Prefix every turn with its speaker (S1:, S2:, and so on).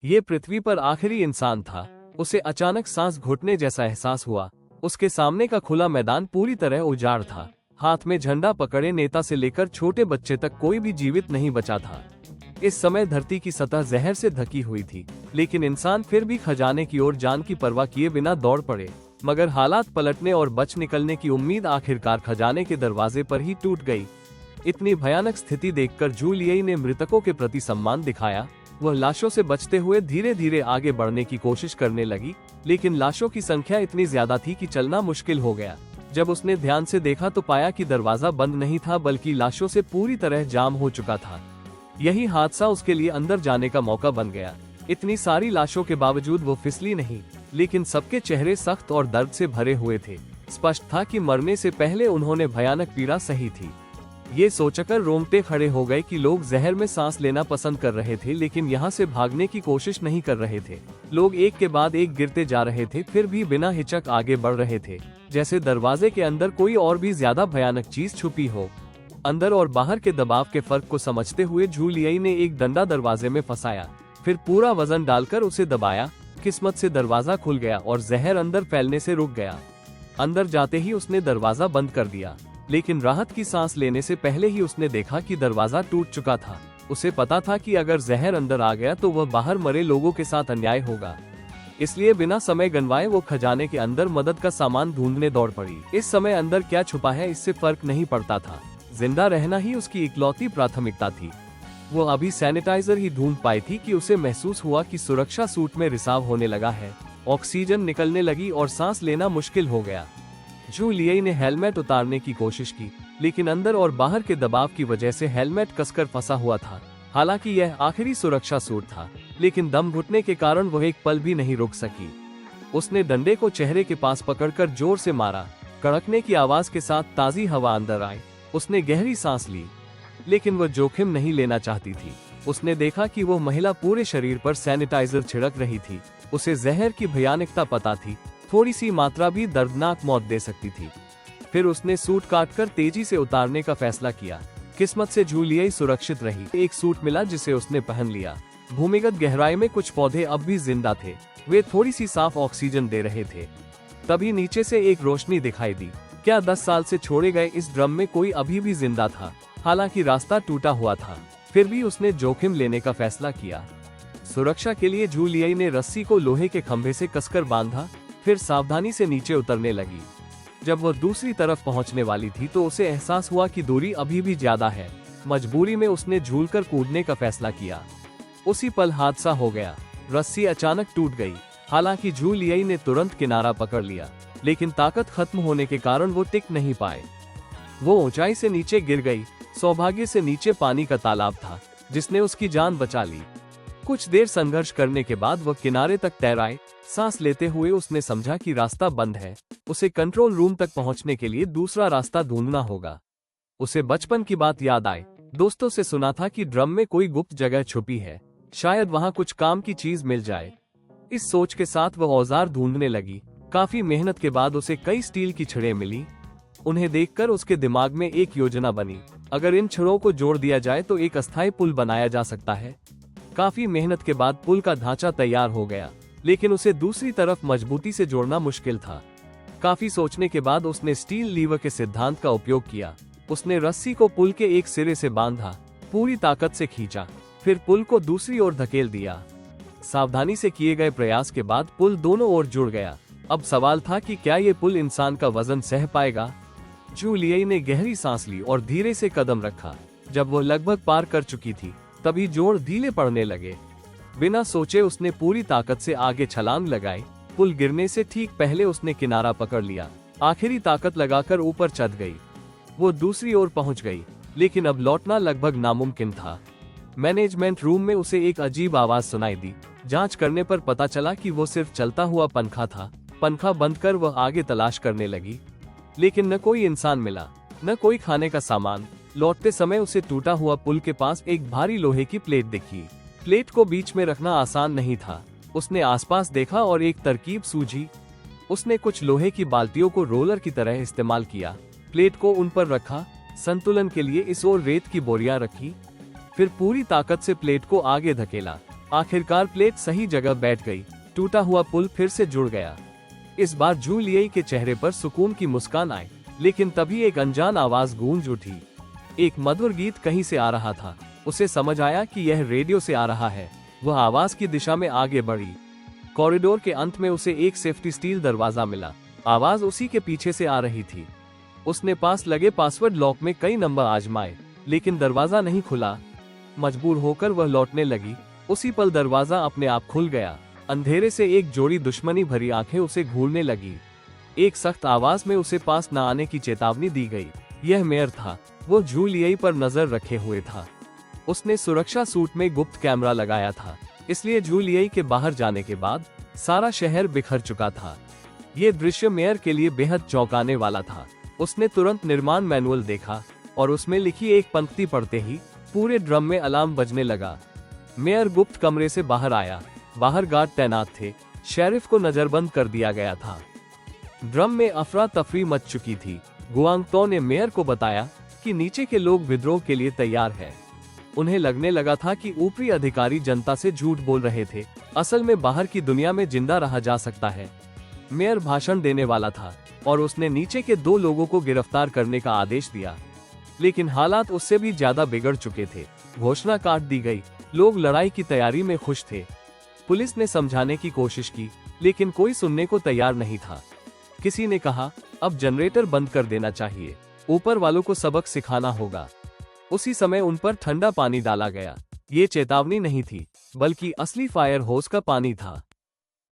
S1: ये पृथ्वी पर आखिरी इंसान था। उसे अचानक सांस घुटने जैसा एहसास हुआ। उसके सामने का खुला मैदान पूरी तरह उजाड़ था। हाथ में झंडा पकड़े नेता से लेकर छोटे बच्चे तक कोई भी जीवित नहीं बचा था। इस समय धरती की सतह जहर से ढकी हुई थी, लेकिन इंसान फिर भी खजाने की ओर जान की परवाह किए बिना दौड़ पड़े। मगर हालात पलटने और बच निकलने की उम्मीद आखिरकार खजाने के दरवाजे पर ही टूट गई। इतनी भयानक स्थिति देखकर जू लियी ने मृतकों के प्रति सम्मान दिखाया। वह लाशों से बचते हुए धीरे धीरे आगे बढ़ने की कोशिश करने लगी, लेकिन लाशों की संख्या इतनी ज्यादा थी कि चलना मुश्किल हो गया। जब उसने ध्यान से देखा तो पाया कि दरवाजा बंद नहीं था, बल्कि लाशों से पूरी तरह जाम हो चुका था। यही हादसा उसके लिए अंदर जाने का मौका बन गया। इतनी सारी लाशों के बावजूद वो फिसली नहीं, लेकिन सबके चेहरे सख्त और दर्द से भरे हुए थे। स्पष्ट था कि मरने से पहले उन्होंने भयानक पीड़ा सही थी। ये सोचकर रोंगटे खड़े हो गए कि लोग जहर में सांस लेना पसंद कर रहे थे, लेकिन यहाँ से भागने की कोशिश नहीं कर रहे थे। लोग एक के बाद एक गिरते जा रहे थे, फिर भी बिना हिचक आगे बढ़ रहे थे, जैसे दरवाजे के अंदर कोई और भी ज्यादा भयानक चीज छुपी हो। अंदर और बाहर के दबाव के फर्क को समझते हुए जू लियी ने एक डंडा दरवाजे में फंसाया, फिर पूरा वजन डालकर उसे दबाया। किस्मत से दरवाजा खुल गया और जहर अंदर फैलने से रुक गया। अंदर जाते ही उसने दरवाजा बंद कर दिया, लेकिन राहत की सांस लेने से पहले ही उसने देखा कि दरवाजा टूट चुका था। उसे पता था कि अगर जहर अंदर आ गया तो वह बाहर मरे लोगों के साथ अन्याय होगा। इसलिए बिना समय गंवाए वो खजाने के अंदर मदद का सामान ढूंढने दौड़ पड़ी। इस समय अंदर क्या छुपा है इससे फर्क नहीं पड़ता था। जिंदा रहना ही उसकी इकलौती प्राथमिकता थी। वो अभी सैनिटाइजर ही ढूंढ पाई थी कि उसे महसूस हुआ कि सुरक्षा सूट में रिसाव होने लगा है। ऑक्सीजन निकलने लगी और सांस लेना मुश्किल हो गया। जू लियी ने हेलमेट उतारने की कोशिश की, लेकिन अंदर और बाहर के दबाव की वजह से हेलमेट कसकर फंसा हुआ था। हालांकि यह आखिरी सुरक्षा सूट था, लेकिन दम घुटने के कारण वह एक पल भी नहीं रुक सकी। उसने डंडे को चेहरे के पास पकड़कर जोर से मारा। कड़कने की आवाज के साथ ताजी हवा अंदर आई। उसने गहरी सांस ली, लेकिन वह जोखिम नहीं लेना चाहती थी। उसने देखा कि वो महिला पूरे शरीर पर सैनिटाइजर छिड़क रही थी। उसे जहर की भयानकता पता थी, थोड़ी सी मात्रा भी दर्दनाक मौत दे सकती थी। फिर उसने सूट काटकर तेजी से उतारने का फैसला किया। किस्मत से जू लियी सुरक्षित रही। एक सूट मिला जिसे उसने पहन लिया। भूमिगत गहराई में कुछ पौधे अब भी जिंदा थे। वे थोड़ी सी साफ ऑक्सीजन दे रहे थे। तभी नीचे से एक रोशनी दिखाई दी। क्या 10 साल से छोड़े गए इस ड्रम में कोई अभी भी जिंदा था? हालांकि रास्ता टूटा हुआ था, फिर भी उसने जोखिम लेने का फैसला किया। सुरक्षा के लिए जू लियी ने रस्सी को लोहे के खंभे से कसकर बांधा, फिर सावधानी से नीचे उतरने लगी। जब वह दूसरी तरफ पहुंचने वाली थी तो उसे एहसास हुआ कि दूरी अभी भी ज्यादा है। मजबूरी में उसने झूलकर कूदने का फैसला किया। उसी पल हादसा हो गया। रस्सी अचानक टूट गई। हालांकि जू लियी ने तुरंत किनारा पकड़ लिया, लेकिन ताकत खत्म होने के कारण वो टिक नहीं पाए। वो ऊंचाई से नीचे गिर गई। सौभाग्य से नीचे पानी का तालाब था, जिसने उसकी जान बचा ली। कुछ देर संघर्ष करने के बाद वह किनारे तक तैराए। सांस लेते हुए उसने समझा कि रास्ता बंद है। उसे कंट्रोल रूम तक पहुंचने के लिए दूसरा रास्ता ढूंढना होगा। उसे बचपन की बात याद आई। दोस्तों से सुना था कि ड्रम में कोई गुप्त जगह छुपी है, शायद वहां कुछ काम की चीज मिल जाए। इस सोच के साथ वह औजार ढूंढने लगी। काफी मेहनत के बाद उसे कई स्टील की छड़ें मिली। उन्हें देखकर उसके दिमाग में एक योजना बनी। अगर इन छड़ों को जोड़ दिया जाए तो एक अस्थायी पुल बनाया जा सकता है। काफी मेहनत के बाद पुल का ढांचा तैयार हो गया, लेकिन उसे दूसरी तरफ मजबूती से जोड़ना मुश्किल था। काफी सोचने के बाद उसने स्टील लीवर के सिद्धांत का उपयोग किया। उसने रस्सी को पुल के एक सिरे से बांधा, पूरी ताकत से खींचा, फिर पुल को दूसरी ओर धकेल दिया। सावधानी से किए गए प्रयास के बाद पुल दोनों ओर जुड़ गया। अब सवाल था कि क्या ये पुल इंसान का वजन सह पाएगा? जू लियी ने गहरी सांस ली और धीरे से कदम रखा। जब वो लगभग पार कर चुकी थी, तभी जोड़ ढीले पड़ने लगे। बिना सोचे उसने पूरी ताकत से आगे छलांग लगाई। पुल गिरने से ठीक पहले उसने किनारा पकड़ लिया। आखिरी ताकत लगाकर ऊपर चढ़ गई। वो दूसरी ओर पहुंच गई, लेकिन अब लौटना लगभग नामुमकिन था। मैनेजमेंट रूम में उसे एक अजीब आवाज सुनाई दी। जांच करने पर पता चला कि वो सिर्फ चलता हुआ पंखा था। पंखा बंद कर वह आगे तलाश करने लगी, लेकिन न कोई इंसान मिला, न कोई खाने का सामान। लौटते समय उसे टूटा हुआ पुल के पास एक भारी लोहे की प्लेट दिखी। प्लेट को बीच में रखना आसान नहीं था। उसने आसपास देखा और एक तरकीब सूझी। उसने कुछ लोहे की बाल्टियों को रोलर की तरह इस्तेमाल किया। प्लेट को उन पर रखा। संतुलन के लिए इस ओर रेत की बोरियां रखी। फिर पूरी ताकत से प्लेट को आगे धकेला। आखिरकार प्लेट सही जगह बैठ गई, टूटा हुआ पुल फिर से जुड़ गया। इस बार जू लियी के चेहरे पर सुकून की मुस्कान आई, लेकिन तभी एक अनजान आवाज गूंज उठी। एक मधुर गीत कहीं से आ रहा था। उसे समझ आया कि यह रेडियो से आ रहा है। वह आवाज की दिशा में आगे बढ़ी। कॉरिडोर के अंत में उसे एक सेफ्टी स्टील दरवाजा मिला। आवाज उसी के पीछे से आ रही थी। उसने पास लगे पासवर्ड लॉक में कई नंबर आजमाए, लेकिन दरवाजा नहीं खुला। मजबूर होकर वह लौटने लगी। उसी पल दरवाजा अपने आप खुल गया। अंधेरे से एक जोड़ी दुश्मनी भरी आंखें उसे घूरने लगी। एक सख्त आवाज में उसे पास न आने की चेतावनी दी गई। यह मेयर था। वो जू लियी पर नजर रखे हुए था। उसने सुरक्षा सूट में गुप्त कैमरा लगाया था, इसलिए जू लियी के बाहर जाने के बाद सारा शहर बिखर चुका था। ये दृश्य मेयर के लिए बेहद चौंकाने वाला था। उसने तुरंत निर्माण मैनुअल देखा और उसमें लिखी एक पंक्ति पढ़ते ही पूरे ड्रम में अलार्म बजने लगा। मेयर गुप्त कमरे से बाहर आया। बाहर गार्ड तैनात थे। शेरिफ को नजरबंद कर दिया गया था। ड्रम में अफरा तफरी मच चुकी थी। गुआंगतो ने मेयर को बताया कि नीचे के लोग विद्रोह के लिए तैयार हैं। उन्हें लगने लगा था कि ऊपरी अधिकारी जनता से झूठ बोल रहे थे। असल में बाहर की दुनिया में जिंदा रहा जा सकता है। मेयर भाषण देने वाला था और उसने नीचे के 2 लोगों को गिरफ्तार करने का आदेश दिया, लेकिन हालात उससे भी ज्यादा बिगड़ चुके थे। घोषणा काट दी गई। लोग लड़ाई की तैयारी में खुश थे। पुलिस ने समझाने की कोशिश की, लेकिन कोई सुनने को तैयार नहीं था। किसी ने कहा, अब जनरेटर बंद कर देना चाहिए, ऊपर वालों को सबक सिखाना होगा। उसी समय उन पर ठंडा पानी डाला गया। ये चेतावनी नहीं थी, बल्कि असली फायर होस का पानी था।